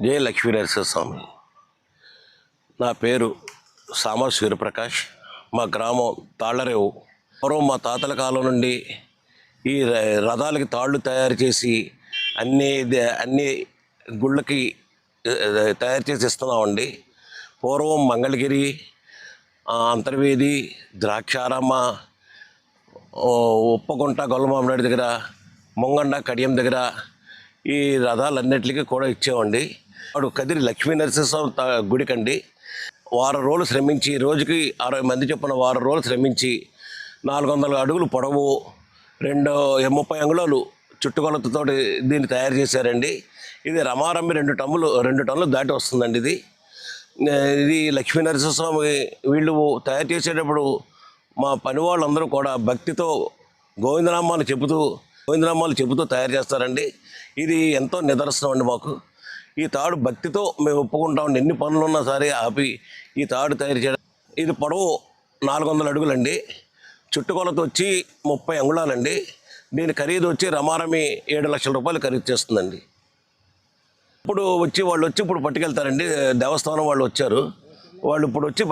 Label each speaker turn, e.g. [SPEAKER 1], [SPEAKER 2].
[SPEAKER 1] జయ లక్ష్మీనరసింహ స్వామి. నా పేరు సామ సూర్యప్రకాష్. మా గ్రామం తాళ్లరేవు. పూర్వం మా తాతల కాలం నుండి ఈ రథాలకి తాళ్ళు తయారు చేసి అన్ని గుళ్ళకి తయారు చేసి ఇస్తున్నామండి. పూర్వం మంగళగిరి, అంతర్వేది, ద్రాక్షారామ, ఉప్పగుంట, గొల్లమామిడి దగ్గర, ముంగండ, కడియం దగ్గర ఈ రథాలన్నిటికీ కూడా ఇచ్చేవండి. వాడు కదిరి లక్ష్మీనరసింహస్వామి గుడికండి. వారం రోజులు శ్రమించి, రోజుకి 60 మంది చొప్పున వారం రోజులు శ్రమించి 400 అడుగులు పొడవు, 30 అంగుళాలు చుట్టుకొలతతో దీన్ని తయారు చేశారండి. ఇది రమారమ్మి 2 టన్నులు దాటి వస్తుందండి. ఇది లక్ష్మీనరసింహస్వామి వీళ్ళు తయారు చేసేటప్పుడు మా పని వాళ్ళందరూ కూడా భక్తితో గోవిందనామాలు చెబుతూ తయారు చేస్తారండి. ఇది ఎంతో నిదర్శనం అండి మాకు. ఈ తాడు భక్తితో మేము ఒప్పుకుంటామండి. ఎన్ని పనులు ఉన్నా సరే ఆపి ఈ తాడు తయారు చేయడం. ఇది పొడవు 400 అడుగులండి. చుట్టుకొలత వచ్చి 30 అంగుళాలండి. దీని ఖరీదు వచ్చి రమారమి 7 లక్షల రూపాయలు ఖరీదు చేస్తుందండి. వాళ్ళు వచ్చి ఇప్పుడు పట్టుకెళ్తారండి. దేవస్థానం వాళ్ళు వచ్చారు. వాళ్ళు ఇప్పుడు వచ్చి